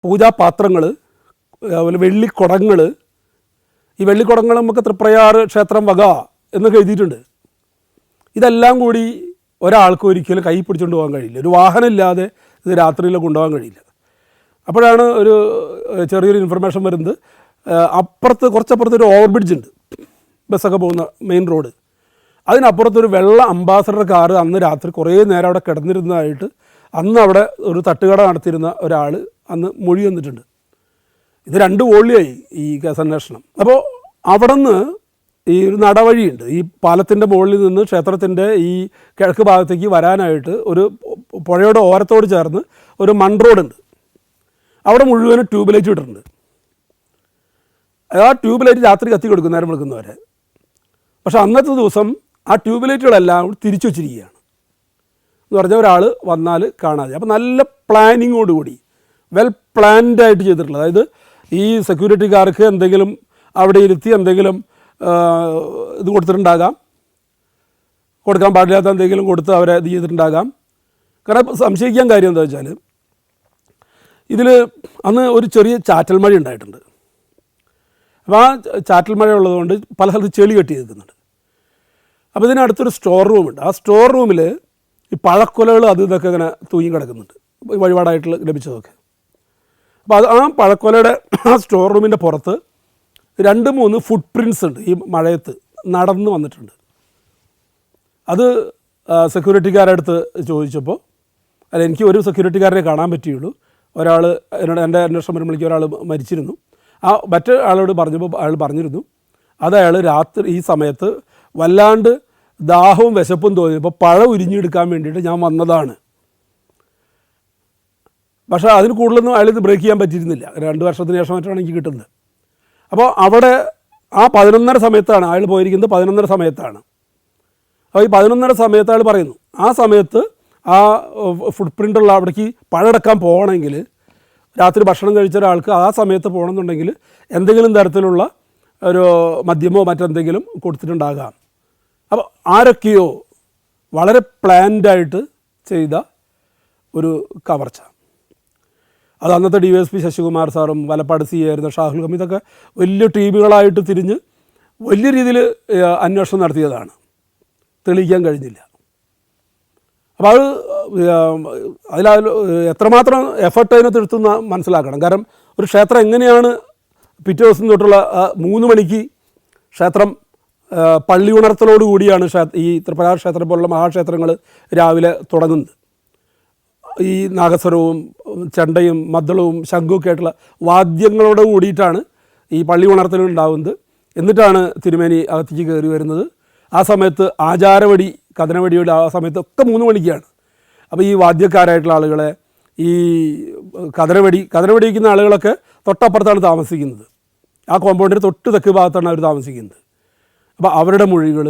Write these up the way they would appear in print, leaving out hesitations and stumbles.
പൂജാപാത്രങ്ങൾ, അതുപോലെ വെള്ളിക്കുടങ്ങൾ. ഈ വെള്ളിക്കുടങ്ങൾ നമുക്ക് തൃപ്രയാറ് ക്ഷേത്രം വക എന്നൊക്കെ എഴുതിയിട്ടുണ്ട്. ഇതെല്ലാം കൂടി ഒരാൾക്ക് ഒരിക്കലും കൈ പിടിച്ചുകൊണ്ട് പോകാൻ കഴിയില്ല. ഒരു വാഹനം ഇല്ലാതെ ഇത് രാത്രിയിൽ കൊണ്ടുപോകാൻ കഴിയില്ല. അപ്പോഴാണ് ഒരു ചെറിയൊരു ഇൻഫർമേഷൻ വരുന്നത്, കുറച്ചപ്പുറത്ത് ഒരു ഓവർ ബ്രിഡ്ജ് ഉണ്ട്, ബസ്സൊക്കെ പോകുന്ന മെയിൻ റോഡ്. അതിനപ്പുറത്തൊരു വെള്ള അംബാസഡർ കാറ് അന്ന് രാത്രി കുറേ നേരം അവിടെ കിടന്നിരുന്നതായിട്ട് അന്ന് അവിടെ ഒരു തട്ടുകട നടത്തിയിരുന്ന ഒരാൾ അന്ന് മൊഴി വന്നിട്ടുണ്ട്. ഇത് 2 വോള്യമായി ഈ കേസന്വേഷണം. അപ്പോൾ അവിടെ നിന്ന് ഈ ഒരു നടവഴിയുണ്ട്, ഈ പാലത്തിൻ്റെ മുകളിൽ നിന്ന് ക്ഷേത്രത്തിൻ്റെ ഈ കിഴക്ക് ഭാഗത്തേക്ക് വരാനായിട്ട് ഒരു പുഴയുടെ ഓരത്തോട് ചേർന്ന് ഒരു റോഡുണ്ട്. അവിടെ മുഴുവനും ട്യൂബ് ലൈറ്റ് ഇട്ടിട്ടുണ്ട്. ആ ട്യൂബ് ലൈറ്റ് രാത്രി കത്തി കൊടുക്കും നേരം വിളിക്കുന്നവരെ. പക്ഷെ അന്നത്തെ ദിവസം ആ ട്യൂബ് ലൈറ്റുകളെല്ലാം തിരിച്ചു വച്ചിരിക്കുകയാണ് എന്ന് പറഞ്ഞാൽ ഒരാൾ വന്നാൽ കാണാതെ. അപ്പോൾ നല്ല പ്ലാനിങ്ങോടുകൂടി വെൽ പ്ലാൻഡായിട്ട് ചെയ്തിട്ടുള്ളത്. അതായത് ഈ സെക്യൂരിറ്റിക്കാർക്ക് എന്തെങ്കിലും അവിടെ ഇരുത്തി എന്തെങ്കിലും ഇത് കൊടുത്തിട്ടുണ്ടാകാം, കൊടുക്കാൻ പാടില്ലാത്ത എന്തെങ്കിലും കൊടുത്ത് അവരെ ഇത് ചെയ്തിട്ടുണ്ടാകാം. കാരണം സംശയിക്കാൻ കാര്യം എന്താ വെച്ചാൽ ഇതിൽ അന്ന് ഒരു ചെറിയ ചാറ്റൽ മഴ ഉണ്ടായിട്ടുണ്ട്. അപ്പോൾ ആ ചാറ്റൽ മഴ ഉള്ളതുകൊണ്ട് പല സ്ഥലത്ത് ചെളി കെട്ടി നിൽക്കുന്നുണ്ട്. അപ്പോൾ ഇതിനടുത്തൊരു സ്റ്റോർ റൂമുണ്ട്. ആ സ്റ്റോർ റൂമിൽ ഈ പഴക്കൊലകൾ അത് ഇതൊക്കെ ഇങ്ങനെ തൂങ്ങി കിടക്കുന്നുണ്ട്, വഴിപാടായിട്ട് ലഭിച്ചതൊക്കെ. അപ്പോൾ ആ പഴക്കൊലയുടെ ആ സ്റ്റോർ റൂമിൻ്റെ പുറത്ത് 2-3 ഫുട് പ്രിൻറ്റ്സ് ഉണ്ട്, ഈ മഴയത്ത് നടന്ന് വന്നിട്ടുണ്ട്. അത് സെക്യൂരിറ്റിക്കാരുടെ അടുത്ത് ചോദിച്ചപ്പോൾ, അല്ല എനിക്ക് ഒരു സെക്യൂരിറ്റിക്കാരനെ കാണാൻ പറ്റിയുള്ളൂ, ഒരാൾ എന്നോട് എൻ്റെ അന്വേഷണം വരുമ്പോഴേക്കും ഒരാൾ മരിച്ചിരുന്നു. ആ മറ്റേ ആളോട് പറഞ്ഞപ്പോൾ അയാൾ പറഞ്ഞിരുന്നു അത് അയാൾ രാത്രി ഈ സമയത്ത് വല്ലാണ്ട് ദാഹവും വിശപ്പും തോന്നിയപ്പോൾ പഴം ഉരിഞ്ഞെടുക്കാൻ വേണ്ടിയിട്ട് ഞാൻ വന്നതാണ്. പക്ഷേ അതിന് കൂടുതലൊന്നും അയാളിത് ബ്രേക്ക് ചെയ്യാൻ പറ്റിയിരുന്നില്ല. 2 വർഷത്തിന് ശേഷം മറ്റാണ് എനിക്ക് കിട്ടുന്നത്. അപ്പോൾ അവിടെ ആ 11:30 സമയത്താണ് അയാൾ പോയിരിക്കുന്നത്, 11:30 സമയത്താണ്. അപ്പോൾ ഈ 11:30 സമയത്ത് അയാൾ പറയുന്നു ആ സമയത്ത് ആ ഫുട് പ്രിൻ്റുള്ള അവിടേക്ക് പഴമെടുക്കാൻ പോകണമെങ്കിൽ, രാത്രി ഭക്ഷണം കഴിച്ച ഒരാൾക്ക് ആ സമയത്ത് പോകണമെന്നുണ്ടെങ്കിൽ എന്തെങ്കിലും തരത്തിലുള്ള ഒരു മദ്യമോ മറ്റെന്തെങ്കിലും കൊടുത്തിട്ടുണ്ടാകാം. അപ്പോൾ ആരൊക്കെയോ വളരെ പ്ലാൻഡായിട്ട് ചെയ്ത ഒരു കവർച്ച. അത് അന്നത്തെ DYSP ശശികുമാർ സാറും വലപ്പാട് CA ആയിരുന്ന ഷാഹുൽ ഹമീദൊക്കെ വലിയ ടീമുകളായിട്ട് തിരിഞ്ഞ് വലിയ രീതിയിൽ അന്വേഷണം നടത്തിയതാണ്. തെളിയിക്കാൻ കഴിഞ്ഞില്ല. അപ്പോൾ അത് അതിൽ എത്രമാത്രം എഫർട്ട് അതിനകത്ത് എടുത്തുന്ന മനസ്സിലാക്കണം. കാരണം ഒരു ക്ഷേത്രം എങ്ങനെയാണ് പിറ്റേ ദിവസം തൊട്ടുള്ള 3 മണിക്ക് ക്ഷേത്രം പള്ളി ഉണർത്തലോടുകൂടിയാണ് ഈ തൃപ്രയാർ ക്ഷേത്രം പോലുള്ള മഹാക്ഷേത്രങ്ങൾ രാവിലെ തുടങ്ങുന്നത്. ഈ നാഗസ്വരവും ചെണ്ടയും മദ്ദളവും ശംഖുമൊക്കെ ആയിട്ടുള്ള വാദ്യങ്ങളോട് കൂടിയിട്ടാണ് ഈ പള്ളി ഉണർത്തലുണ്ടാവുന്നത്. എന്നിട്ടാണ് തിരുമേനി അകത്തേക്ക് കയറി വരുന്നത്. ആ സമയത്ത് ആചാരവടി കഥനവടിയുടെ ആ സമയത്തൊക്കെ 3 മണിക്കാണ്. അപ്പോൾ ഈ വാദ്യക്കാരായിട്ടുള്ള ആളുകളെ, ഈ കഥനവടി വയ്ക്കുന്ന ആളുകളൊക്കെ തൊട്ടപ്പുറത്താണ് താമസിക്കുന്നത്. ആ കോമ്പൗണ്ടിൻ്റെ തൊട്ട് തെക്ക് ഭാഗത്താണ് അവർ താമസിക്കുന്നത്. അപ്പോൾ അവരുടെ മൊഴികൾ,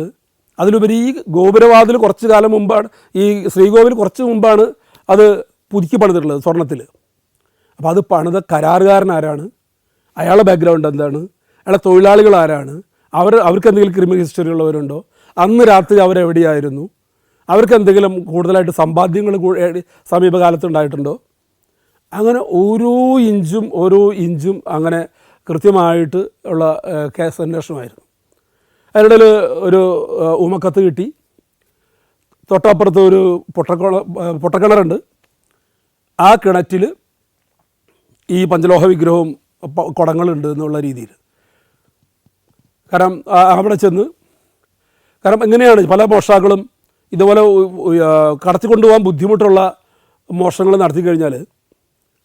അതിലുപരി ഈ ഗോപുരവാതിൽ കുറച്ച് കാലം മുമ്പാണ്, ഈ ശ്രീകോവിൽ കുറച്ച് മുമ്പാണ് അത് പുതുക്കി പണിതിട്ടുള്ളത് സ്വർണ്ണത്തിൽ. അപ്പോൾ അത് പണിത കരാറുകാരനാരാണ്, അയാളുടെ ബാക്ക്ഗ്രൗണ്ട് എന്താണ്, അയാളെ തൊഴിലാളികൾ ആരാണ്, അവർക്ക് എന്തെങ്കിലും ക്രിമിനൽ ഹിസ്റ്ററി ഉള്ളവരുണ്ടോ, അന്ന് രാത്രി അവരെവിടെയായിരുന്നു, അവർക്ക് എന്തെങ്കിലും കൂടുതലായിട്ട് സമ്പാദ്യങ്ങൾ സമീപകാലത്ത് ഉണ്ടായിട്ടുണ്ടോ, അങ്ങനെ ഓരോ ഇഞ്ചും അങ്ങനെ കൃത്യമായിട്ട് ഉള്ള കേസ് അന്വേഷണമായിരുന്നു. അതിനിടയിൽ ഒരു ഉമക്കത്ത് കിട്ടി. തൊട്ടപ്പുറത്ത് ഒരു പൊട്ടക്കിണറുണ്ട്. ആ കിണറ്റിൽ ഈ പഞ്ചലോഹ വിഗ്രഹവും കുടങ്ങളുണ്ട് എന്നുള്ള രീതിയിൽ. കാരണം അവിടെ ചെന്ന്, കാരണം എങ്ങനെയാണ് പല മോഷ്ടാക്കളും ഇതുപോലെ കടത്തിക്കൊണ്ടുപോകാൻ ബുദ്ധിമുട്ടുള്ള മോഷണങ്ങൾ നടത്തി കഴിഞ്ഞാൽ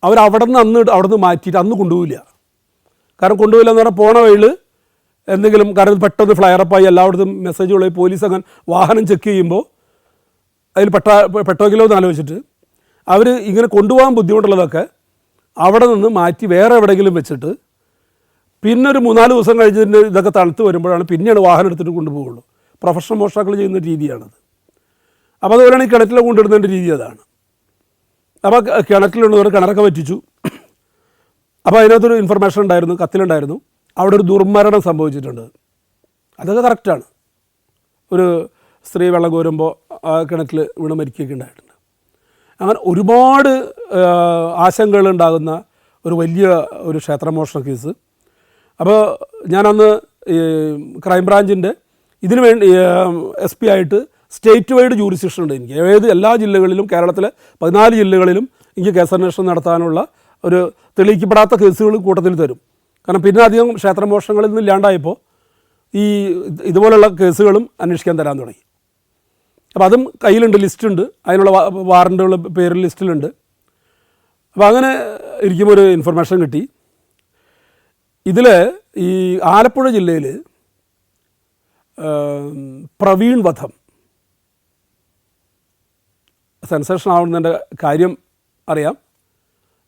അവരവിടെ നിന്ന് മാറ്റിയിട്ട് അന്ന് കൊണ്ടുപോവില്ല. കാരണം കൊണ്ടുപോയില്ല എന്ന് പറഞ്ഞാൽ പോണ വഴിയിൽ എന്തെങ്കിലും, കാരണം പെട്ടെന്ന് ഫ്ലയറപ്പായി എല്ലായിടത്തും മെസ്സേജുകളായി പോലീസ് അങ്ങനെ വാഹനം ചെക്ക് ചെയ്യുമ്പോൾ അതിൽ പെട്ടോക്കിലോ എന്ന് ആലോചിച്ചിട്ട് അവർ ഇങ്ങനെ കൊണ്ടുപോകാൻ ബുദ്ധിമുട്ടുള്ളതൊക്കെ അവിടെ നിന്ന് മാറ്റി വേറെ എവിടെയെങ്കിലും വെച്ചിട്ട് പിന്നെ ഒരു 3-4 ദിവസം കഴിഞ്ഞതിൻ്റെ ഇതൊക്കെ തണുത്ത് വരുമ്പോഴാണ് പിന്നെയാണ് വാഹനം എടുത്തിട്ട് കൊണ്ടുപോകുള്ളൂ. പ്രൊഫഷണൽ മോഷ്ടാക്കൾ ചെയ്യുന്ന രീതിയാണത്. അപ്പോൾ അതുപോലെയാണ് ഈ കിണറ്റിൽ കൊണ്ടിടുന്നതിൻ്റെ രീതി അതാണ്. അപ്പോൾ കിണറ്റിലുള്ളവർ കിണറൊക്കെ വറ്റിച്ചു. അപ്പോൾ അതിനകത്തൊരു ഇൻഫർമേഷൻ ഉണ്ടായിരുന്നു, കത്തിലുണ്ടായിരുന്നു, അവിടെ ഒരു ദുർമരണം സംഭവിച്ചിട്ടുണ്ട്. അതൊക്കെ കറക്റ്റാണ്. ഒരു സ്ത്രീ വെള്ളം കോരുമ്പോൾ ആ കിണറ്റിൽ വീണ് മരിക്കുകയൊക്കെ ഉണ്ടായിട്ടുണ്ട്. അങ്ങനെ ഒരുപാട് ആശങ്കകളുണ്ടാകുന്ന ഒരു വലിയ ഒരു ക്ഷേത്രമോഷണ കേസ്. അപ്പോൾ ഞാനന്ന് ക്രൈംബ്രാഞ്ചിൻ്റെ ഇതിനു വേണ്ടി SP ആയിട്ട് സ്റ്റേറ്റ് വൈഡ് ജൂറിസ്ഡിക്ഷൻ ഉണ്ട് എനിക്ക്. എല്ലാ ജില്ലകളിലും, കേരളത്തിലെ 14 ജില്ലകളിലും എനിക്ക് കേസന്വേഷണം നടത്താനുള്ള ഒരു തെളിയിക്കപ്പെടാത്ത കേസുകൾ കൂട്ടത്തിൽ തരും. കാരണം പിന്നെ അധികം ക്ഷേത്രമോഷണങ്ങളിൽ നിന്ന് ഇല്ലാണ്ടായപ്പോൾ ഇതുപോലുള്ള കേസുകളും അന്വേഷിക്കാൻ തരാൻ തുടങ്ങി. അപ്പോൾ അതും കയ്യിലുണ്ട്, ലിസ്റ്റുണ്ട്, അതിനുള്ള വാറണ്ടുകൾ പേരിൽ ലിസ്റ്റിലുണ്ട്. അപ്പോൾ അങ്ങനെ ഇരിക്കുമ്പോൾ ഒരു ഇൻഫർമേഷൻ കിട്ടി. ഇതിൽ ഈ ആലപ്പുഴ ജില്ലയിൽ പ്രവീൺ വധം സെൻസേഷൻ ആവുന്നതിൻ്റെ കാര്യം അറിയാം.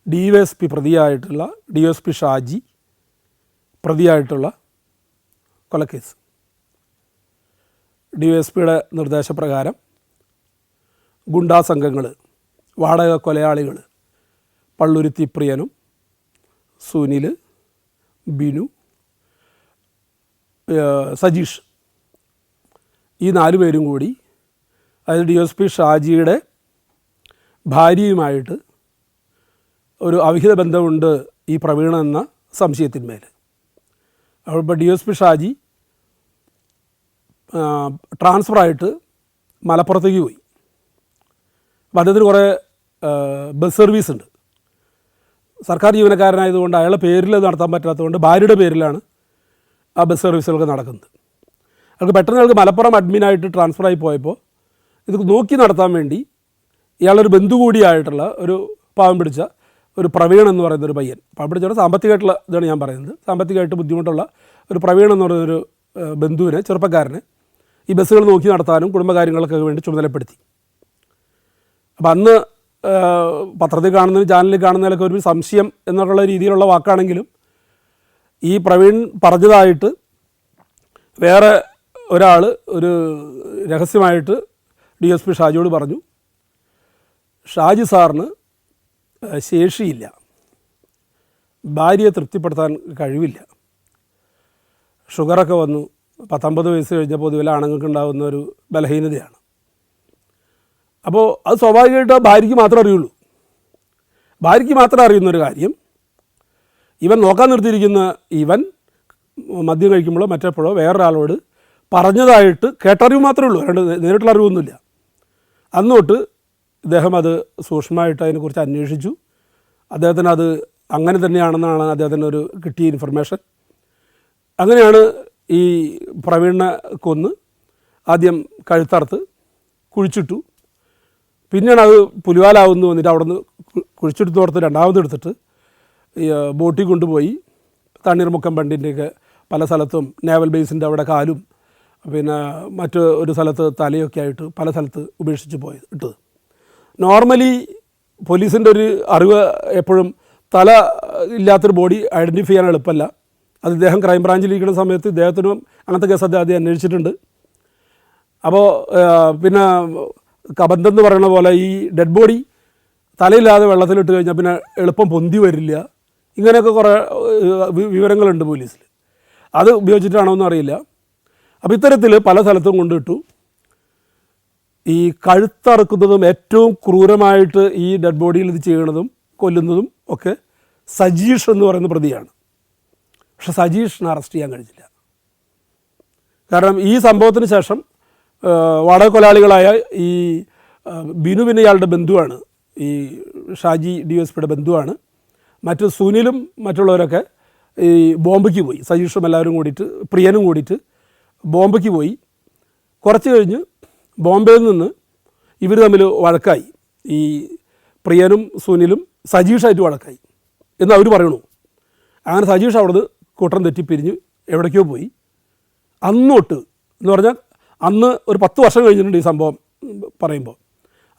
DYSP പ്രതിയായിട്ടുള്ള DYSP ഷാജി പ്രതിയായിട്ടുള്ള കൊലക്കേസ്. DYSPയുടെ നിർദ്ദേശപ്രകാരം ഗുണ്ടാ സംഘങ്ങൾ, വാടക കൊലയാളികൾ, പള്ളുരുത്തി പ്രിയനും, സുനിൽ, ബിനു, സജീഷ്, ഈ 4 പേരും കൂടി, അതായത് DYSP ഷാജിയുടെ ഭാര്യയുമായിട്ട് ഒരു അവിഹിത ബന്ധമുണ്ട് ഈ പ്രവീണ എന്ന സംശയത്തിന്മേൽ. അപ്പോൾ DYSP ഷാജി ട്രാൻസ്ഫറായിട്ട് മലപ്പുറത്തേക്ക് പോയി. അപ്പോൾ അദ്ദേഹത്തിന് കുറേ ബസ് സർവീസ് ഉണ്ട്. സർക്കാർ ജീവനക്കാരനായതുകൊണ്ട് അയാളുടെ പേരിൽ നടത്താൻ പറ്റാത്തതുകൊണ്ട് ഭാര്യയുടെ പേരിലാണ് ആ ബസ് സർവീസുകളൊക്കെ നടക്കുന്നത്. അയാൾക്ക് പെട്ടെന്ന് അയാൾക്ക് മലപ്പുറം അഡ്മിനായിട്ട് ട്രാൻസ്ഫറായി പോയപ്പോൾ ഇത് നോക്കി നടത്താൻ വേണ്ടി ഇയാളൊരു ബന്ധു കൂടിയായിട്ടുള്ള ഒരു പാവം പിടിച്ച ഒരു പ്രവീൺ എന്ന് പറയുന്ന ഒരു പയ്യൻ, പാവം പിടിച്ച സാമ്പത്തികമായിട്ടുള്ള ഇതാണ് ഞാൻ പറയുന്നത്, സാമ്പത്തികമായിട്ട് ബുദ്ധിമുട്ടുള്ള ഒരു പ്രവീൺ എന്ന് പറയുന്നൊരു ബന്ധുവിനെ, ചെറുപ്പക്കാരനെ ഈ ബസ്സുകൾ നോക്കി നടത്താനും കുടുംബകാര്യങ്ങൾക്കൊക്കെ വേണ്ടി ചുമതലപ്പെടുത്തി. അപ്പം അന്ന് പത്രത്തിൽ കാണുന്നതിന് ചാനലിൽ കാണുന്നതിലൊക്കെ ഒരു സംശയം എന്നുള്ള രീതിയിലുള്ള വാക്കാണെങ്കിലും ഈ പ്രവീൺ പറഞ്ഞതായിട്ട് വേറെ ഒരാൾ ഒരു രഹസ്യമായിട്ട് DSP ഷാജിയോട് പറഞ്ഞു, ഷാജി സാറിന് ശേഷിയില്ല, ഭാര്യയെ തൃപ്തിപ്പെടുത്താൻ കഴിവില്ല, ഷുഗറൊക്കെ വന്നു, 19 വയസ്സ് കഴിഞ്ഞപ്പോൾ പൊതുവിലെ ആണുങ്ങൾക്ക് ഉണ്ടാകുന്ന ഒരു ബലഹീനതയാണ്. അപ്പോൾ അത് സ്വാഭാവികമായിട്ട് ഭാര്യയ്ക്ക് മാത്രമേ അറിയുള്ളൂ. ഭാര്യയ്ക്ക് മാത്രം അറിയുന്നൊരു കാര്യം, ഇവൻ നോക്കാൻ നിർത്തിയിരിക്കുന്ന ഇവൻ മദ്യം കഴിക്കുമ്പോഴോ മറ്റെപ്പോഴോ വേറൊരാളോട് പറഞ്ഞതായിട്ട് കേട്ടറിവ് മാത്രമേ ഉള്ളൂ, അല്ലാണ്ട് നേരിട്ടുള്ള അറിവൊന്നുമില്ല. അന്നോട്ട് ഇദ്ദേഹം അത് സൂക്ഷ്മമായിട്ട് അതിനെക്കുറിച്ച് അന്വേഷിച്ചു. അദ്ദേഹത്തിന് അത് അങ്ങനെ തന്നെയാണെന്നാണ് അദ്ദേഹത്തിന് ഒരു കിട്ടിയ ഇൻഫർമേഷൻ. അങ്ങനെയാണ് ഈ പ്രവീണിനെ കൊന്ന് ആദ്യം കഴുത്തറുത്ത് കുഴിച്ചിട്ടു. പിന്നെയാണ് അത് പുലിവാലാവുന്നു വന്നിട്ട് അവിടെ നിന്ന് കുഴിച്ചെടുത്തോർത്ത് രണ്ടാമതെടുത്തിട്ട് ബോട്ടിൽ കൊണ്ടുപോയി തണ്ണീർമുക്കം ബണ്ടിൻ്റെയൊക്കെ പല സ്ഥലത്തും നേവൽ ബേസിൻ്റെ അവിടെ കാലും പിന്നെ മറ്റ് ഒരു സ്ഥലത്ത് തലയൊക്കെ ആയിട്ട് പല സ്ഥലത്ത് ഉപേക്ഷിച്ച് ഇട്ടത്. നോർമലി പോലീസിൻ്റെ ഒരു അറിവ് എപ്പോഴും തല ഇല്ലാത്തൊരു ബോഡി ഐഡൻറ്റിഫൈ ചെയ്യാൻ എളുപ്പമല്ല. അത് ഇദ്ദേഹം ക്രൈംബ്രാഞ്ചിലിരിക്കുന്ന സമയത്ത് ഇദ്ദേഹത്തിനും അങ്ങനത്തെ കേസ് അദ്ദേഹം അന്വേഷിച്ചിട്ടുണ്ട്. അപ്പോൾ പിന്നെ കബന്ധം എന്ന് പറയുന്ന പോലെ ഈ ഡെഡ് ബോഡി തലയില്ലാതെ വെള്ളത്തിലിട്ട് കഴിഞ്ഞാൽ പിന്നെ എളുപ്പം പൊന്തി വരില്ല. ഇങ്ങനെയൊക്കെ കുറേ വിവരങ്ങളുണ്ട് പോലീസിൽ. അത് ഉപയോഗിച്ചിട്ടാണോ എന്ന് അറിയില്ല. അപ്പോൾ ഇത്തരത്തിൽ പല സ്ഥലത്തും കൊണ്ടിട്ടു. ഈ കഴുത്തറുക്കുന്നതും ഏറ്റവും ക്രൂരമായിട്ട് ഈ ഡെഡ് ബോഡിയിൽ ഇത് ചെയ്യണതും കൊല്ലുന്നതും ഒക്കെ സജീഷ് എന്ന് പറയുന്ന പ്രതിയാണ്. പക്ഷെ സജീഷിനെ അറസ്റ്റ് ചെയ്യാൻ കഴിഞ്ഞില്ല. കാരണം ഈ സംഭവത്തിന് ശേഷം വാടക കൊലയാളികളായ ഈ ബിനു പിന്നെ ഇയാളുടെ ബന്ധുവാണ്, ഈ ഷാജി DSPയുടെ ബന്ധുവാണ്. മറ്റ് സുനിലും മറ്റുള്ളവരൊക്കെ ഈ ബോംബയ്ക്ക് പോയി, സജീഷും എല്ലാവരും കൂടിയിട്ട് പ്രിയനും കൂടിയിട്ട് ബോംബയ്ക്ക് പോയി. കുറച്ച് കഴിഞ്ഞ് ബോംബെയിൽ നിന്ന് ഇവർ തമ്മിൽ വഴക്കായി. ഈ പ്രിയനും സുനിലും സജീഷായിട്ട് വഴക്കായി എന്ന് അവർ പറയണു. അങ്ങനെ സജീഷ് അവിടുന്ന് കൂട്ടം തെറ്റി പിരിഞ്ഞ് എവിടേക്കോ പോയി. അന്നോട്ട് എന്ന് പറഞ്ഞാൽ അന്ന് ഒരു 10 വർഷം കഴിഞ്ഞിട്ടുണ്ട് ഈ സംഭവം പറയുമ്പോൾ.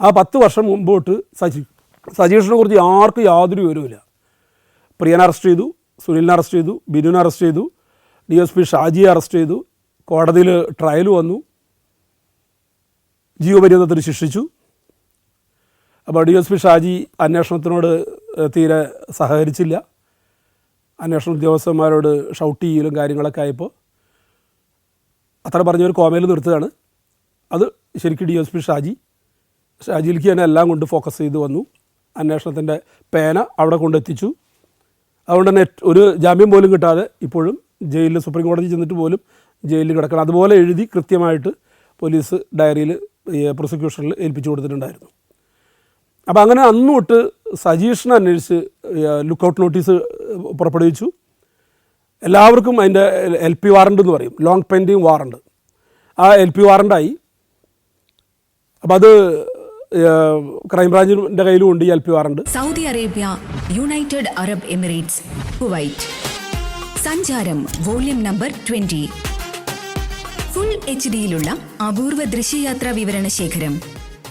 ആ 10 വർഷം മുമ്പോട്ട് സജീഷിനെ കുറിച്ച് ആർക്കും യാതൊരു വിവരവുമില്ല. പ്രിയനെ അറസ്റ്റ് ചെയ്തു, സുനിലിനെ അറസ്റ്റ് ചെയ്തു, ബിനുവിനെ അറസ്റ്റ് ചെയ്തു, DSP ഷാജിയെ അറസ്റ്റ് ചെയ്തു, കോടതിയിൽ ട്രയൽ വന്നു, ജീവപര്യന്തത്തിന് ശിക്ഷിച്ചു. അപ്പോൾ DSP ഷാജി അന്വേഷണത്തിനോട് തീരെ സഹകരിച്ചില്ല. അന്വേഷണ ഉദ്യോഗസ്ഥന്മാരോട് ഷൗട്ട് ചെയ്യലും കാര്യങ്ങളൊക്കെ ആയപ്പോൾ അത്ര പറഞ്ഞൊരു കോമയിൽ നിർത്തുകയാണ്. അത് ശരിക്കും DSP ഷാജിയിലേക്ക് തന്നെ എല്ലാം കൊണ്ട് ഫോക്കസ് ചെയ്ത് വന്നു. അന്വേഷണത്തിൻ്റെ പേന അവിടെ കൊണ്ടെത്തിച്ചു. അതുകൊണ്ട് തന്നെ ഒരു ജാമ്യം പോലും കിട്ടാതെ ഇപ്പോഴും ജയിലിൽ സുപ്രീം കോടതി ചെന്നിട്ട് പോലും ജയിലിൽ കിടക്കണം. അതുപോലെ എഴുതി കൃത്യമായിട്ട് പോലീസ് ഡയറിയിൽ പ്രോസിക്യൂഷനിൽ ഏൽപ്പിച്ചു കൊടുത്തിട്ടുണ്ടായിരുന്നു. അപ്പോൾ അങ്ങനെ അന്ന് തൊട്ട് സജീഷിനെ അന്വേഷിച്ച് ലുക്കൗട്ട് നോട്ടീസ് പുറപ്പെടുവിച്ചു. എല്ലാവർക്കും അതിൻ്റെ LP വാറണ്ട് എന്ന് പറയും, ലോങ് പെൻഡിങ് വാറണ്ട്. ആ LP വാറണ്ടായി. അപ്പം അത് ക്രൈംബ്രാഞ്ചിൻ്റെ കയ്യിലും ഉണ്ട് ഈ LP warrant. Saudi Arabia, United Arab Emirates, Kuwait. സഞ്ചാരം വോള്യം നമ്പർ 20. ഫുൾ HD-യിലുള്ള അപൂർവ ദൃശ്യയാത്രാ വിവരണ ശേഖരം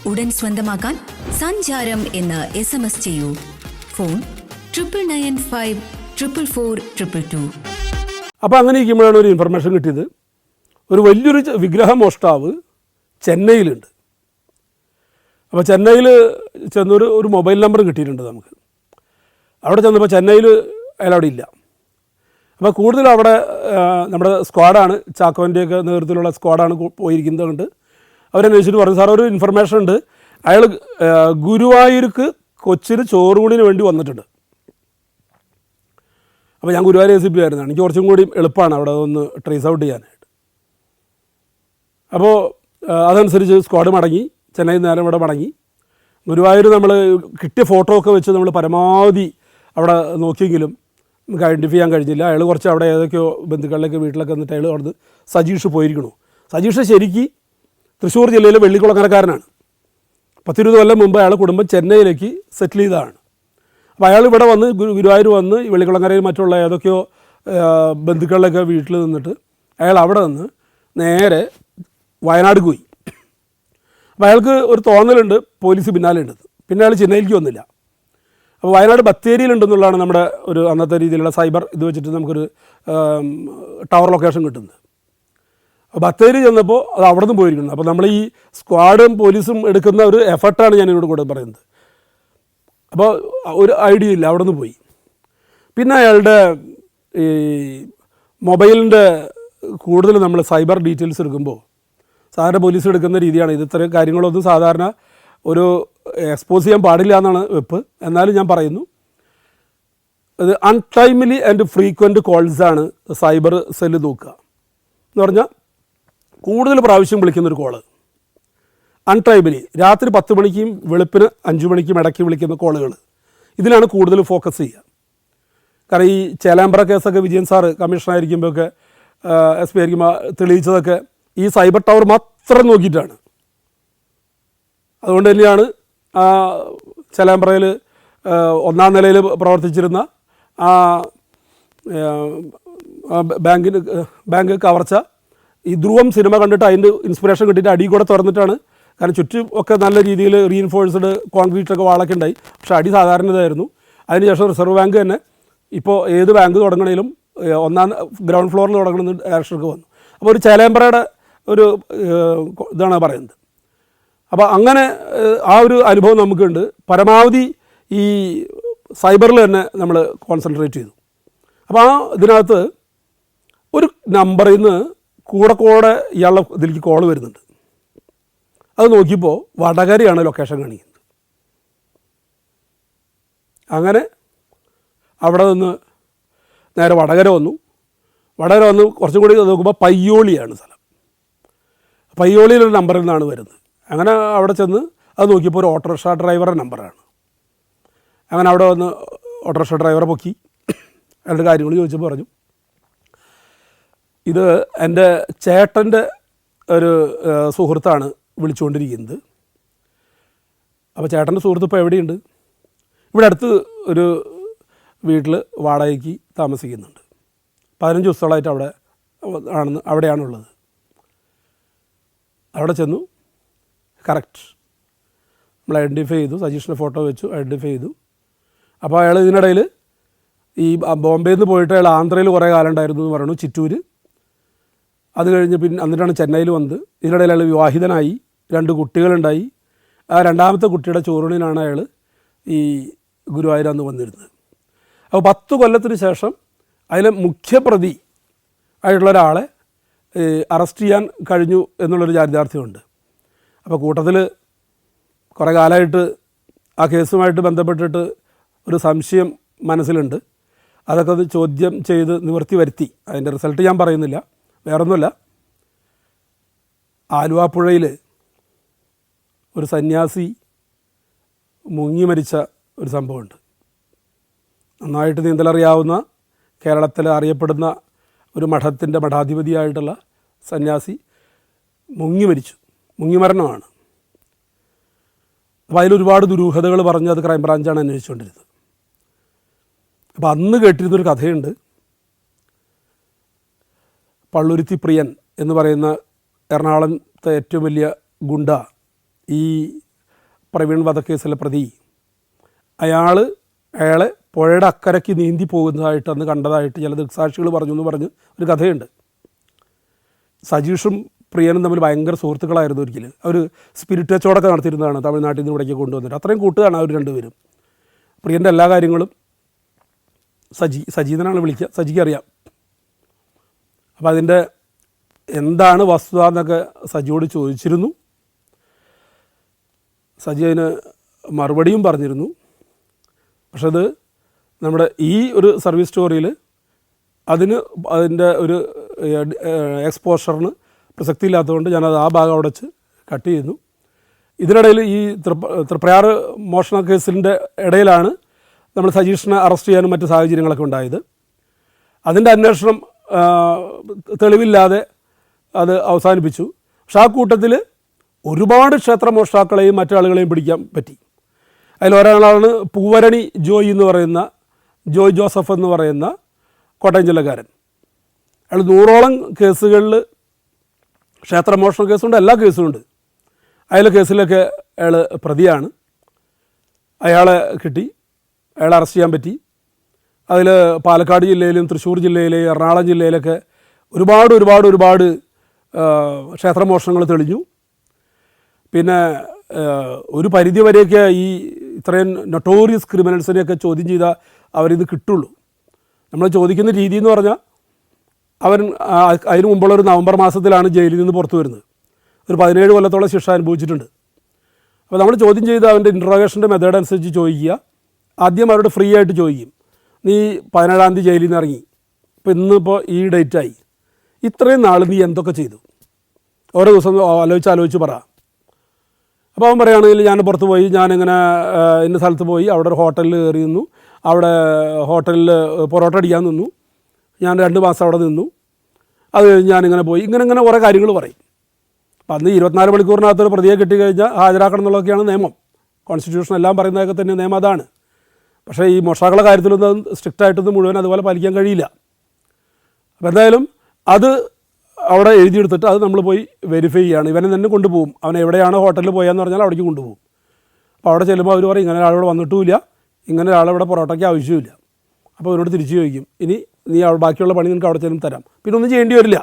ഉടൻ സ്വന്തമാക്കാൻ സഞ്ചാരം എന്ന് SMS ചെയ്യൂ. ഫോൺ 9995444222. അപ്പോൾ അങ്ങനെ ഇരിക്കുമ്പോഴാണ് ഒരു ഇൻഫർമേഷൻ കിട്ടിയത്. ഒരു വലിയൊരു വിഗ്രഹ മോഷ്ടാവ് ചെന്നൈയിലുണ്ട്. അപ്പോൾ ചെന്നൈയിൽ ചെന്നൊരു മൊബൈൽ നമ്പർ കിട്ടിയിട്ടുണ്ട് നമുക്ക്. അവിടെ ചെന്നപ്പോൾ ചെന്നൈയിൽ അയാളവിടെ ഇല്ല. അപ്പോൾ കൂടുതൽ അവിടെ നമ്മുടെ സ്ക്വാഡാണ്, ചാക്കോൻ്റെയൊക്കെ നേതൃത്വത്തിലുള്ള സ്ക്വാഡാണ് പോയിരിക്കുന്നത്. കൊണ്ട് അവരന്വേഷിച്ചിട്ട് പറഞ്ഞു, സാർ ഒരു ഇൻഫർമേഷൻ ഉണ്ട്, അയാൾ ഗുരുവായൂർക്ക് കൊച്ചിന് ചോറൂണിന് വേണ്ടി വന്നിട്ടുണ്ട്. അപ്പോൾ ഞാൻ ഗുരുവായൂർ ACP ആയിരുന്നാണ്, എനിക്ക് കുറച്ചും കൂടി എളുപ്പമാണ് അവിടെ ഒന്ന് ട്രേസ് ഔട്ട് ചെയ്യാനായിട്ട്. അപ്പോൾ അതനുസരിച്ച് സ്ക്വാഡ് മടങ്ങി, ചെന്നൈയിൽ നേരം ഇവിടെ മടങ്ങി. ഗുരുവായൂർ നമ്മൾ കിട്ടിയ ഫോട്ടോ ഒക്കെ വെച്ച് നമ്മൾ പരമാവധി അവിടെ നോക്കിയെങ്കിലും നമുക്ക് ഐഡൻറ്റിഫൈ ചെയ്യാൻ കഴിഞ്ഞില്ല. അയാൾ കുറച്ച് അവിടെ ഏതൊക്കെയോ ബന്ധുക്കളിലേക്ക് വീട്ടിലൊക്കെ വന്നിട്ട് അയാൾ അവിടുന്ന് സജീഷ് പോയിരിക്കണു. സജീഷ് ശരിക്ക് തൃശ്ശൂർ ജില്ലയിലെ വെള്ളിക്കുളങ്ങരക്കാരനാണ്. 10-20 കൊല്ലം മുമ്പ് അയാളെ കുടുംബം ചെന്നൈയിലേക്ക് സെറ്റിൽ ചെയ്തതാണ്. അപ്പോൾ അയാൾ ഇവിടെ വന്ന് ഗുരുവായൂർ വന്ന് വെള്ളിക്കുളങ്ങരയിൽ മറ്റുള്ള ഏതൊക്കെയോ ബന്ധുക്കളിലൊക്കെ വീട്ടിൽ നിന്നിട്ട് അയാൾ അവിടെ നിന്ന് നേരെ വയനാട് പോയി. അപ്പോൾ അയാൾക്ക് ഒരു തോന്നലുണ്ട് പോലീസ് പിന്നാലെ ഉണ്ടെന്ന്. പിന്നെ അയാൾ ചെന്നൈയിലേക്ക് വന്നില്ല. അപ്പോൾ വയനാട് ബത്തേരിയിലുണ്ടെന്നുള്ളതാണ് നമ്മുടെ ഒരു അന്നത്തെ രീതിയിലുള്ള സൈബർ ഇത് വെച്ചിട്ട് നമുക്കൊരു ടവർ ലൊക്കേഷൻ കിട്ടുന്നത്. അപ്പോൾ ബത്തേരി ചെന്നപ്പോൾ അത് അവിടെ നിന്ന് പോയിരിക്കുന്നത്. അപ്പോൾ നമ്മൾ ഈ സ്ക്വാഡും പോലീസും എടുക്കുന്ന ഒരു എഫർട്ടാണ് ഞാൻ ഇവിടെ കൂടെ പറയുന്നത്. അപ്പോൾ ഒരു ഐഡിയ ഇല്ല, അവിടെ നിന്ന് പോയി. പിന്നെ അയാളുടെ ഈ മൊബൈലിൻ്റെ കൂടുതൽ നമ്മൾ സൈബർ ഡീറ്റെയിൽസ് എടുക്കുമ്പോൾ സാധാരണ പോലീസ് എടുക്കുന്ന രീതിയാണ് ഇത്. ഇത്തരം കാര്യങ്ങളൊന്നും സാധാരണ ഒരു എക്സ്പോസ് ചെയ്യാൻ പാടില്ല എന്നാണ് വെപ്പ്. എന്നാലും ഞാൻ പറയുന്നു, ഇത് അൺടൈംലി ആൻഡ് ഫ്രീക്വൻറ്റ് കോൾസാണ് സൈബർ സെല്ല് നോക്കുക എന്ന് പറഞ്ഞാൽ കൂടുതൽ പ്രാവശ്യം വിളിക്കുന്നൊരു കോള്. അൺടൈംലി രാത്രി 10 മണിക്കും വെളുപ്പിന് 5 മണിക്കും ഇടയ്ക്ക് വിളിക്കുന്ന കോളുകൾ, ഇതിലാണ് കൂടുതൽ ഫോക്കസ് ചെയ്യുക. കാരണം ഈ ചേലാമ്പ്ര കേസൊക്കെ വിജയൻ സാറ് കമ്മീഷണറായിരിക്കുമ്പോഴൊക്കെ SP ആയിരിക്കുമ്പോൾ തെളിയിച്ചതൊക്കെ ഈ സൈബർ ടവർ മാത്രം നോക്കിയിട്ടാണ്. അതുകൊണ്ട് തന്നെയാണ് ചേലാമ്പ്രയിൽ 1-ാം നിലയിൽ പ്രവർത്തിച്ചിരുന്ന ബാങ്ക് കവർച്ച ഈ ധ്രുവം സിനിമ കണ്ടിട്ട് അതിൻ്റെ ഇൻസ്പിറേഷൻ കിട്ടിയിട്ട് അടി കൂടെ തുറന്നിട്ടാണ്. കാരണം ചുറ്റും ഒക്കെ നല്ല രീതിയിൽ റീഇൻഫോഴ്സ്ഡ് കോൺക്രീറ്റൊക്കെ വാളൊക്കെ ഉണ്ടായി, പക്ഷേ അടി സാധാരണ ഇതായിരുന്നു. അതിനുശേഷം റിസർവ് ബാങ്ക് തന്നെ ഇപ്പോൾ ഏത് ബാങ്ക് തുടങ്ങണേലും 1-ാം ഗ്രൗണ്ട് ഫ്ലോറിൽ തുടങ്ങുന്ന ഡയറക്ഷനൊക്കെ വന്നു. അപ്പോൾ ഒരു ചേലാമ്പ്രയുടെ ഒരു ഇതാണ് പറയുന്നത്. അപ്പോൾ അങ്ങനെ ആ ഒരു അനുഭവം നമുക്കുണ്ട്. പരമാവധി ഈ സൈബറിൽ തന്നെ നമ്മൾ കോൺസെൻട്രേറ്റ് ചെയ്തു. അപ്പോൾ ആ ഇതിനകത്ത് ഒരു നമ്പറിൽ നിന്ന് കൂടെ ഇയാളുടെ ഇതിലേക്ക് കോൾ വരുന്നുണ്ട്. അത് നോക്കിയപ്പോൾ വടകരയാണ് ലൊക്കേഷൻ കാണിക്കുന്നത്. അങ്ങനെ അവിടെ നിന്ന് നേരെ വടകര വന്നു കുറച്ചും കൂടി നോക്കുമ്പോൾ പയ്യോളിയാണ് സ്ഥലം. പയ്യോളിയിലൊരു നമ്പറിൽ നിന്നാണ് വരുന്നത്. അങ്ങനെ അവിടെ ചെന്ന് അത് നോക്കിയപ്പോൾ ഒരു ഓട്ടോറിക്ഷ ഡ്രൈവറുടെ നമ്പറാണ്. അങ്ങനെ അവിടെ വന്ന് ഓട്ടോറിക്ഷ ഡ്രൈവറെ പൊക്കി അയാളുടെ കാര്യങ്ങൾ ചോദിച്ചപ്പോൾ പറഞ്ഞു, ഇത് എൻ്റെ ചേട്ടൻ്റെ ഒരു സുഹൃത്താണ് വിളിച്ചുകൊണ്ടിരിക്കുന്നത്. അപ്പോൾ ചേട്ടൻ്റെ സുഹൃത്ത് ഇപ്പോൾ എവിടെയുണ്ട്? ഇവിടെ അടുത്ത് ഒരു വീട്ടിൽ വാടകയ്ക്ക് താമസിക്കുന്നുണ്ട്. 15 ദിവസത്തോളമായിട്ട് അവിടെയാണുള്ളത്. അവിടെ ചെന്നു, കറക്റ്റ് നമ്മൾ ഐഡൻറ്റിഫൈ ചെയ്തു, സജീഷിൻ്റെ ഫോട്ടോ വെച്ചു ഐഡൻറ്റിഫൈ ചെയ്തു. അപ്പോൾ അയാൾ ഇതിനിടയിൽ ഈ ബോംബെയിൽ നിന്ന് പോയിട്ട് അയാൾ ആന്ധ്രയിൽ കുറേ കാലം ഉണ്ടായിരുന്നു എന്ന് പറഞ്ഞു, ചിറ്റൂർ. അത് കഴിഞ്ഞ് പിന്നെ എന്നിട്ടാണ് ചെന്നൈയിൽ വന്നത്. ഇതിനിടയിൽ അയാൾ വിവാഹിതനായി, 2 കുട്ടികളുണ്ടായി. ആ 2ാമത്തെ കുട്ടിയുടെ ചോറൂണിനാണ് അയാൾ ഈ ഗുരുവായൂർ അന്ന് വന്നിരുന്നത്. അപ്പോൾ 10 കൊല്ലത്തിന് ശേഷം അതിലെ മുഖ്യപ്രതി ആയിട്ടുള്ള ഒരാളെ അറസ്റ്റ് ചെയ്യാൻ കഴിഞ്ഞു എന്നുള്ളൊരു ചാരിതാർത്ഥ്യമുണ്ട്. അപ്പോൾ കൂട്ടത്തിൽ കുറേ കാലമായിട്ട് ആ കേസുമായിട്ട് ബന്ധപ്പെട്ടിട്ട് ഒരു സംശയം മനസ്സിലുണ്ട്. അതൊക്കെ അത് ചോദ്യം ചെയ്ത് നിവർത്തി വരുത്തി. അതിൻ്റെ റിസൾട്ട് ഞാൻ പറയുന്നില്ല, വേറൊന്നുമല്ല. ആലുവാപ്പുഴയിൽ ഒരു സന്യാസി മുങ്ങി മരിച്ച ഒരു സംഭവമുണ്ട്. നന്നായിട്ട് നീന്തലറിയാവുന്ന, കേരളത്തിൽ അറിയപ്പെടുന്ന ഒരു മഠത്തിൻ്റെ മഠാധിപതിയായിട്ടുള്ള സന്യാസി മുങ്ങി മരിച്ചു. മുങ്ങിമരണമാണ്. അപ്പോൾ അതിലൊരുപാട് ദുരൂഹതകൾ പറഞ്ഞ് അത് ക്രൈംബ്രാഞ്ചാണ് അന്വേഷിച്ചുകൊണ്ടിരുന്നത്. അപ്പോൾ അന്ന് കേട്ടിരുന്നൊരു കഥയുണ്ട്. പള്ളുരുത്തി പ്രിയൻ എന്ന് പറയുന്ന എറണാകുളത്തെ ഏറ്റവും വലിയ ഗുണ്ട, ഈ പ്രവീൺ വധക്കേസിലെ പ്രതി, അയാളെ പുഴയുടെ അക്കരയ്ക്ക് നീന്തി പോകുന്നതായിട്ട് അന്ന് കണ്ടതായിട്ട് ചില ദൃക്സാക്ഷികൾ പറഞ്ഞു എന്ന് പറഞ്ഞ് ഒരു കഥയുണ്ട്. സജീഷും പ്രിയനും തമ്മിൽ ഭയങ്കര സുഹൃത്തുക്കളായിരുന്നു. ഒരിക്കലും അവർ സ്പിരിറ്റ് കച്ചവടമൊക്കെ നടത്തിയിരുന്നതാണ്, തമിഴ്നാട്ടിൽ നിന്ന് ഇവിടേക്ക് കൊണ്ടുവന്നിട്ട്. അത്രയും കൂട്ടുകയാണ് അവർ രണ്ടുപേരും. പ്രിയൻ്റെ എല്ലാ കാര്യങ്ങളും സജീവനാണ് വിളിക്കുക, സജിക്ക് അറിയാം. അപ്പോൾ അതിൻ്റെ എന്താണ് വസ്തുത എന്നൊക്കെ സജിയോട് ചോദിച്ചിരുന്നു. സജി അതിന് മറുപടിയും പറഞ്ഞിരുന്നു. പക്ഷെ അത് നമ്മുടെ ഈ ഒരു സർവീസ് സ്റ്റോറിയിൽ അതിൻ്റെ ഒരു എക്സ്പോഷറിന് പ്രസക്തിയില്ലാത്തതുകൊണ്ട് ഞാനത് ആ ഭാഗം അവിടെ വെച്ച് കട്ട് ചെയ്യുന്നു. ഇതിനിടയിൽ ഈ തൃപ്രയാർ മോഷണ കേസിൻ്റെ ഇടയിലാണ് നമ്മൾ സജീഷിനെ അറസ്റ്റ് ചെയ്യാനും മറ്റ് സാഹചര്യങ്ങളൊക്കെ ഉണ്ടായത്. അതിൻ്റെ അന്വേഷണം തെളിവില്ലാതെ അത് അവസാനിപ്പിച്ചു. പക്ഷേ ആ കൂട്ടത്തിൽ ഒരുപാട് ക്ഷേത്രമോഷ്ടാക്കളെയും മറ്റാളുകളെയും പിടിക്കാൻ പറ്റി. അതിലൊരാളാണ് പൂവരണി ജോയ് എന്ന് പറയുന്ന, ജോയ് ജോസഫ് എന്ന് പറയുന്ന കോട്ടയം ജില്ലക്കാരൻ. അയാൾ 100ഓളം കേസുകളിൽ, ക്ഷേത്രമോഷണ കേസുണ്ട്, എല്ലാ കേസുമുണ്ട്. കേസിലൊക്കെ അയാൾ പ്രതിയാണ്. അയാളെ കിട്ടി, അയാളെ അറസ്റ്റ് ചെയ്യാൻ പറ്റി. അതിൽ പാലക്കാട് ജില്ലയിലും തൃശ്ശൂർ ജില്ലയിലെയും എറണാകുളം ജില്ലയിലൊക്കെ ഒരുപാട് ക്ഷേത്രമോഷണങ്ങൾ തെളിഞ്ഞു. പിന്നെ ഒരു പരിധി വരെയൊക്കെ ഈ ഇത്രയും നൊട്ടോറിയസ് ക്രിമിനൽസിനെയൊക്കെ ചോദ്യം ചെയ്താൽ അവരിത് കിട്ടുള്ളൂ. നമ്മൾ ചോദിക്കുന്ന രീതി എന്ന് പറഞ്ഞാൽ അവൻ അതിന് മുമ്പുള്ള ഒരു നവംബർ മാസത്തിലാണ് ജയിലിൽ നിന്ന് പുറത്തു വരുന്നത്. ഒരു 17 കൊല്ലത്തോളം ശിക്ഷ അനുഭവിച്ചിട്ടുണ്ട്. അപ്പോൾ നമ്മൾ ചോദ്യം ചെയ്ത് അവൻ്റെ ഇൻട്രോഗേഷൻ്റെ മെത്തേഡ് അനുസരിച്ച് ചോദിക്കുക. ആദ്യം അവരോട് ഫ്രീ ആയിട്ട് ചോദിക്കും, നീ 17-ാം തീയതി ജയിലിൽ നിന്ന് ഇറങ്ങി, ഇപ്പോൾ ഇന്നിപ്പോൾ ഈ ഡേറ്റായി, ഇത്രയും നാൾ നീ എന്തൊക്കെ ചെയ്തു, ഓരോ ദിവസം ആലോചിച്ച് പറ. അപ്പോൾ അവൻ പറയുകയാണെങ്കിൽ ഞാൻ പുറത്ത് പോയി, ഞാനിങ്ങനെ ഇന്ന സ്ഥലത്ത് പോയി, അവിടെ ഒരു ഹോട്ടലിൽ കയറി നിന്നു, അവിടെ ഹോട്ടലിൽ പൊറോട്ട അടിക്കാൻ നിന്നു, ഞാൻ 2 മാസം അവിടെ നിന്നു, അത് കഴിഞ്ഞ് ഞാനിങ്ങനെ പോയി, ഇങ്ങനെ കുറേ കാര്യങ്ങൾ പറയും. അപ്പം അന്ന് 24 മണിക്കൂറിനകത്തൊരു പ്രതിയെ കിട്ടിക്കഴിഞ്ഞാൽ ഹാജരാക്കണം എന്നുള്ളതൊക്കെയാണ് നിയമം. കോൺസ്റ്റിറ്റ്യൂഷൻ എല്ലാം പറയുന്നതൊക്കെ തന്നെ നിയമം അതാണ്. പക്ഷേ ഈ മോഷ്ടാക്കളുടെ കാര്യത്തിലൊന്നും സ്ട്രിക്റ്റായിട്ടൊന്നും മുഴുവൻ അതുപോലെ പാലിക്കാൻ കഴിയില്ല. അപ്പോൾ എന്തായാലും അത് അവിടെ എഴുതിയെടുത്തിട്ട് അത് നമ്മൾ പോയി വെരിഫൈ ചെയ്യുകയാണ്. ഇവനെ തന്നെ കൊണ്ടുപോകും. അവൻ എവിടെയാണ് ഹോട്ടലിൽ പോയാന്ന് പറഞ്ഞാൽ അവിടേക്ക് കൊണ്ടുപോകും. അപ്പോൾ അവിടെ ചെല്ലുമ്പോൾ അവർ പറയും ഇങ്ങനെ ഒരാളിവിടെ വന്നിട്ടുമില്ല, ഇങ്ങനെ ഒരാളിവിടെ പൊറോട്ടയ്ക്ക് ആവശ്യമില്ല. അപ്പോൾ അവരോട് തിരിച്ചു ചോദിക്കും, ഇനി നീ ബാക്കിയുള്ള പണി നിനക്ക് അവിടെ ചെല്ലും തരാം, പിന്നെ ഒന്നും ചെയ്യേണ്ടി വരില്ല,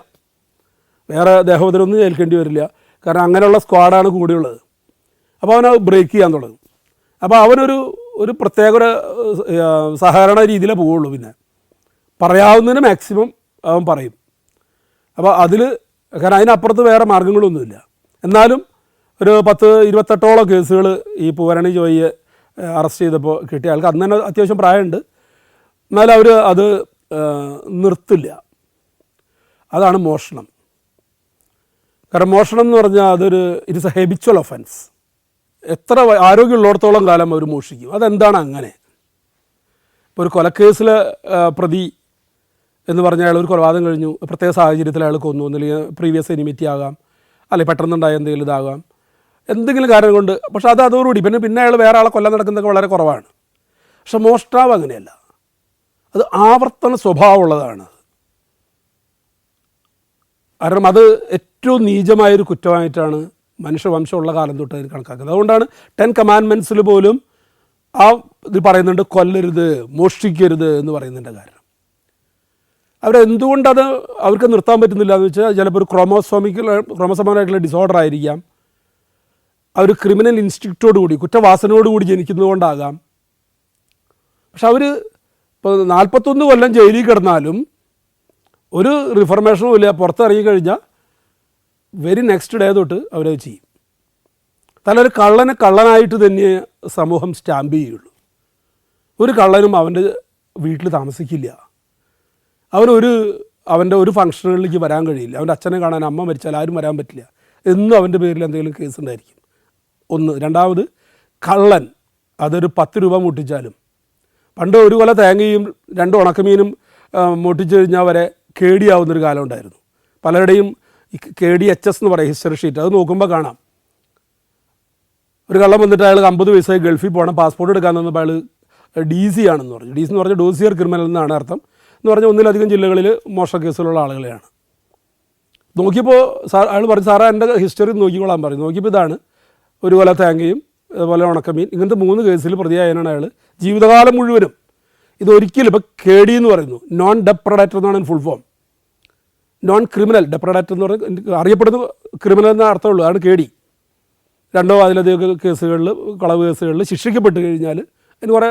വേറെ ദേഹോദരമൊന്നും ഏൽക്കേണ്ടി വരില്ല, കാരണം അങ്ങനെയുള്ള സ്ക്വാഡാണ് കൂടെയുള്ളത്. അപ്പോൾ അവനത് ബ്രേക്ക് ചെയ്യാൻ തുടങ്ങും. അപ്പോൾ അവനൊരു പ്രത്യേക സഹകരണ രീതിയിലേ പോവുള്ളൂ. പിന്നെ പറയാവുന്നതിന് മാക്സിമം അവൻ പറയും. അപ്പോൾ കാരണം അതിനപ്പുറത്ത് വേറെ മാർഗ്ഗങ്ങളൊന്നുമില്ല. എന്നാലും ഒരു 10-28ഓളം കേസുകൾ ഈ പൂവരണി ജോയിയെ അറസ്റ്റ് ചെയ്തപ്പോൾ കിട്ടിയ ആൾക്ക് അന്ന് തന്നെ അത്യാവശ്യം പ്രായമുണ്ട്. എന്നാലും അവർ അത് നിർത്തില്ല. അതാണ് മോഷണം. കാരണം മോഷണം എന്ന് പറഞ്ഞാൽ ഇറ്റ് ഇസ് എ ഹെബിച്വൽ ഒഫൻസ്. എത്ര ആരോഗ്യമുള്ളിടത്തോളം കാലം അവർ മോഷിക്കും. അതെന്താണ് അങ്ങനെ? ഇപ്പോൾ ഒരു കൊലക്കേസിലെ പ്രതി എന്ന് പറഞ്ഞാൽ അയാൾ ഒരു കൊലപാതകം കഴിഞ്ഞു, പ്രത്യേക സാഹചര്യത്തിൽ അയാൾ കൊന്നു, അല്ലെങ്കിൽ പ്രീവിയസ് എനിമിറ്റി ആകാം, അല്ലെങ്കിൽ പെട്ടെന്നുണ്ടായ എന്തെങ്കിലും ഇതാകാം, എന്തെങ്കിലും കാരണം കൊണ്ട്. പക്ഷെ അതോടുകൂടി പിന്നെ അയാൾ വേറെ ആളെ കൊല്ലാൻ നടക്കുന്നതൊക്കെ വളരെ കുറവാണ്. പക്ഷെ മോഷ്ടാവ് അങ്ങനെയല്ല, അത് ആവർത്തന സ്വഭാവമുള്ളതാണ്. കാരണം അത് ഏറ്റവും നീചമായൊരു കുറ്റമായിട്ടാണ് മനുഷ്യവംശമുള്ള കാലം തൊട്ട് അതിന് കണക്കാക്കുന്നത്. അതുകൊണ്ടാണ് 10 കമാൻഡ്മെൻറ്റ്സിൽ പോലും ഇത് പറയുന്നുണ്ട്, കൊല്ലരുത്, മോഷ്ടിക്കരുത് എന്ന് പറയുന്നതിൻ്റെ കാരണം. അവരെന്തുകൊണ്ടത് അവർക്ക് നിർത്താൻ പറ്റുന്നില്ല എന്ന് വെച്ചാൽ ചിലപ്പോൾ ഒരു ക്രോമസോമായിട്ടുള്ള ഡിസോർഡർ ആയിരിക്കാം, അവർ ക്രിമിനൽ ഇൻസ്റ്റിങ്ക്റ്റോടുകൂടി, കുറ്റവാസനയോടുകൂടി ജനിക്കുന്നതുകൊണ്ടാകാം. പക്ഷെ അവർ ഇപ്പോൾ 41 കൊല്ലം ജയിലിൽ കിടന്നാലും ഒരു റിഫർമേഷനും ഇല്ല. പുറത്തിറങ്ങിക്കഴിഞ്ഞാൽ വെരി നെക്സ്റ്റ് ഡേ തൊട്ട് അവരത് ചെയ്യും. ഒരു കള്ളനെ കള്ളനായിട്ട് തന്നെ സമൂഹം സ്റ്റാമ്പ് ചെയ്യുള്ളൂ. ഒരു കള്ളനും അവൻ്റെ വീട്ടിൽ താമസിക്കില്ല. അവൻ്റെ ഒരു ഫംഗ്ഷനുകളിലേക്ക് വരാൻ കഴിയില്ല. അവൻ്റെ അച്ഛനെ കാണാൻ അമ്മ മരിച്ചാൽ ആരും വരാൻ പറ്റില്ല. എന്നും അവൻ്റെ പേരിൽ എന്തെങ്കിലും കേസ് ഉണ്ടായിരിക്കും. ഒന്ന്. രണ്ടാമത് കള്ളൻ, അതൊരു 10 രൂപ മുട്ടിച്ചാലും. പണ്ട് ഒരു കൊല തേങ്ങയും 2 ഉണക്കമീനും മുട്ടിച്ചു കഴിഞ്ഞാൽ വരെ കേടിയാവുന്നൊരു കാലം ഉണ്ടായിരുന്നു. പലരുടെയും KDHS എന്ന് പറയും, ഹിസ്റ്ററി ഷീറ്റ്, അത് നോക്കുമ്പോൾ കാണാം. ഒരു കള്ളം വന്നിട്ട് അയാൾ 50 വയസ്സായി ഗൾഫിൽ പോകണം, പാസ്പോർട്ട് എടുക്കാൻ തന്നപ്പോൾ അയാൾ DC ആണെന്ന് പറഞ്ഞു. DC എന്ന് പറഞ്ഞാൽ ഡോസിയർ ക്രിമിനൽ എന്നാണ് അർത്ഥം. എന്ന് പറഞ്ഞാൽ ഒന്നിലധികം ജില്ലകളിൽ മോഷണ കേസുകളുള്ള ആളുകളെയാണ്. നോക്കിയപ്പോൾ അയാൾ പറഞ്ഞു, സാറേ എൻ്റെ ഹിസ്റ്ററി നോക്കിക്കോളാൻ പറഞ്ഞു. നോക്കിയപ്പോൾ ഇതാണ്, ഒരു കൊല തേങ്ങയും അതുപോലെ ഉണക്കമീൻ, ഇങ്ങനത്തെ 3 കേസിൽ പ്രതിയായതിനാണ് അയാൾ ജീവിതകാലം മുഴുവനും. ഇതൊരിക്കലും ഇപ്പോൾ KD എന്ന് പറയുന്നു, നോൺ ഡെപ്രഡേറ്റർ എന്നാണ് ഫുൾ ഫോം. നോൺ ക്രിമിനൽ ഡെപ്രഡേറ്റർ എന്ന് പറഞ്ഞാൽ അറിയപ്പെടുന്ന ക്രിമിനൽ എന്ന അർത്ഥമുള്ളൂ. അതാണ് KD. 2 അതിലധികം കേസുകളിൽ, കളവ് കേസുകളിൽ ശിക്ഷിക്കപ്പെട്ട് കഴിഞ്ഞാൽ അതിന് കുറേ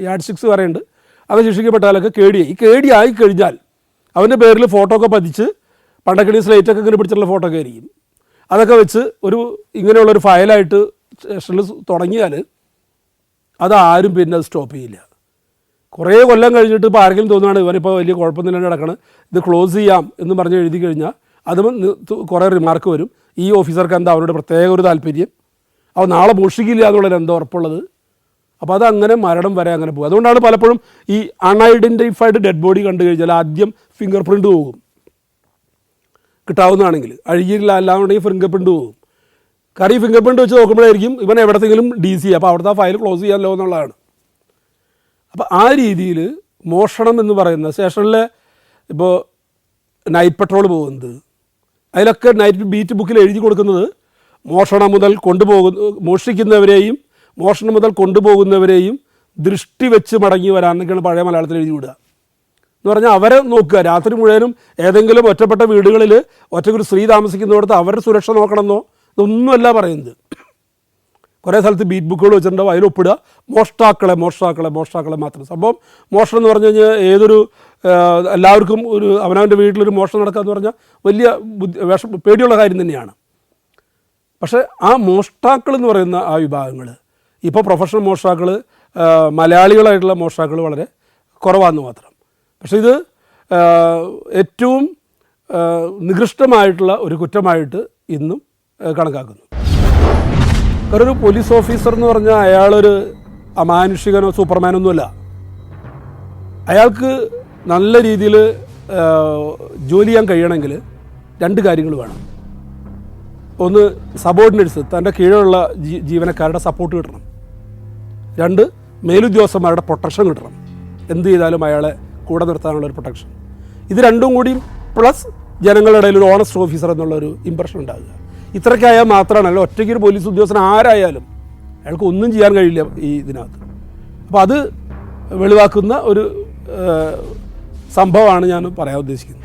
യാഡ് സ്റ്റിക്സ് പറയുന്നുണ്ട്. അത് ശിക്ഷിക്കപ്പെട്ടാലൊക്കെ KD. ഈ KD ആയിക്കഴിഞ്ഞാൽ അവൻ്റെ പേരിൽ ഫോട്ടോ ഒക്കെ പതിച്ച്, പണ്ടൊക്കെ സ്ലേറ്റൊക്കെ ഇങ്ങനെ പിടിച്ചിട്ടുള്ള ഫോട്ടോ ഒക്കെ ആയിരിക്കും, അതൊക്കെ വെച്ച് ഇങ്ങനെയുള്ളൊരു ഫയലായിട്ട് സ്റ്റേഷനിൽ തുടങ്ങിയാൽ അതാരും പിന്നെ അത് സ്റ്റോപ്പ് ചെയ്യില്ല. കുറേ കൊല്ലം കഴിഞ്ഞിട്ട് ഇപ്പോൾ ആരെങ്കിലും തോന്നുകയാണ് ഇവനിപ്പോൾ വലിയ കുഴപ്പമൊന്നുമില്ലാണ്ട് കിടക്കണം, ഇത് ക്ലോസ് ചെയ്യാം എന്ന് പറഞ്ഞ് എഴുതി കഴിഞ്ഞാൽ അതും കുറേ റിമാർക്ക് വരും. ഈ ഓഫീസർക്ക് എന്താ അവരുടെ പ്രത്യേക ഒരു താല്പര്യം, അവൻ നാളെ മോഷ്ടിക്കില്ല എന്നുള്ളതിൽ എന്താ ഉറപ്പുള്ളത്? അപ്പോൾ അതങ്ങനെ മരണം വരെ അങ്ങനെ പോകും. അതുകൊണ്ടാണ് പലപ്പോഴും ഈ അൺഐഡൻറ്റിഫൈഡ് ഡെഡ് ബോഡി കണ്ടു കഴിഞ്ഞാൽ ആദ്യം ഫിംഗർ പ്രിൻറ്റ് പോകും, കിട്ടാവുന്നതാണെങ്കിൽ. അഴുകിയില്ല അല്ലാന്നുണ്ടെങ്കിൽ ഫിംഗർ പ്രിൻറ്റ് പോകും. കാരണം ഈ ഫിംഗർ പ്രിൻറ്റ് വെച്ച് നോക്കുമ്പോഴായിരിക്കും ഇവൻ എവിടത്തെങ്കിലും DC, അപ്പോൾ അവിടുത്തെ ആ ഫയൽ ക്ലോസ് ചെയ്യാമല്ലോ എന്നുള്ളതാണ്. അപ്പോൾ ആ രീതിയിൽ മോഷണം എന്ന് പറയുന്ന സ്റ്റേഷനിലെ ഇപ്പോൾ നൈറ്റ് പെട്രോൾ പോകുന്നത്, അതിലൊക്കെ നൈറ്റ് ബീറ്റ് ബുക്കിൽ എഴുതി കൊടുക്കുന്നത് മോഷണം മുതൽ മോഷ്ടിക്കുന്നവരെയും മോഷണം മുതൽ കൊണ്ടുപോകുന്നവരെയും ദൃഷ്ടി വെച്ച് മടങ്ങി വരാനൊക്കെയാണ് പഴയ മലയാളത്തിൽ എഴുതി വിടുക. എന്ന് പറഞ്ഞാൽ അവരെ നോക്കുക, രാത്രി മുഴുവനും ഏതെങ്കിലും ഒറ്റപ്പെട്ട വീടുകളിൽ ഒറ്റയ്ക്കൊരു സ്ത്രീ താമസിക്കുന്നിടത്ത് അവരുടെ സുരക്ഷ നോക്കണമെന്നോ ഇതൊന്നുമല്ല പറയുന്നത്. കുറേ സ്ഥലത്ത് ബീറ്റ് ബുക്കുകൾ വെച്ചിട്ടുണ്ടാവും, അതിലൊപ്പിടുക മോഷ്ടാക്കളെ മാത്രം. സംഭവം മോഷണം എന്ന് പറഞ്ഞു കഴിഞ്ഞാൽ എല്ലാവർക്കും അവനവൻ്റെ വീട്ടിലൊരു മോഷണം നടക്കുക എന്ന് പറഞ്ഞാൽ വലിയ പേടിയുള്ള കാര്യം തന്നെയാണ്. പക്ഷേ ആ മോഷ്ടാക്കൾ എന്ന് പറയുന്ന ആ വിഭാഗങ്ങൾ, ഇപ്പോൾ പ്രൊഫഷണൽ മോഷ്ടാക്കൾ, മലയാളികളായിട്ടുള്ള മോഷ്ടാക്കൾ വളരെ കുറവാണെന്ന് മാത്രം. പക്ഷേ ഇത് ഏറ്റവും നികൃഷ്ടമായിട്ടുള്ള ഒരു കുറ്റമായിട്ട് ഇന്നും കണക്കാക്കുന്നു. കാരണം ഒരു പോലീസ് ഓഫീസർ എന്ന് പറഞ്ഞാൽ അയാളൊരു അമാനുഷികനോ സൂപ്പർമാനൊന്നുമല്ല. അയാൾക്ക് നല്ല രീതിയിൽ ജോലി ചെയ്യാൻ കഴിയണമെങ്കിൽ 2 കാര്യങ്ങൾ വേണം. ഒന്ന്, സബോർഡിനേറ്റ്സ്, തൻ്റെ കീഴിലുള്ള ജീവനക്കാരുടെ സപ്പോർട്ട് കിട്ടണം. 2, മേലുദ്യോഗസ്ഥന്മാരുടെ പ്രൊട്ടക്ഷൻ കിട്ടണം. എന്ത് ചെയ്താലും അയാളെ കൂടെ നിർത്താനുള്ളൊരു പ്രൊട്ടക്ഷൻ. ഇത് 2ഉം കൂടി പ്ലസ് ജനങ്ങളുടെ ഇടയിൽ ഒരു ഓണസ്റ്റ് ഓഫീസർ എന്നുള്ളൊരു ഇമ്പ്രഷൻ ഉണ്ടാകുക. ഇത്രയ്ക്കായാൽ മാത്രമാണല്ലോ ഒറ്റയ്ക്കൊരു പോലീസ് ഉദ്യോഗസ്ഥൻ ആരായാലും അയാൾക്ക് ഒന്നും ചെയ്യാൻ കഴിയില്ല ഈ ഇതിനകത്ത്. അപ്പോൾ അത് വെളിവാക്കുന്ന ഒരു സംഭവമാണ് ഞാൻ പറയാൻ ഉദ്ദേശിക്കുന്നത്.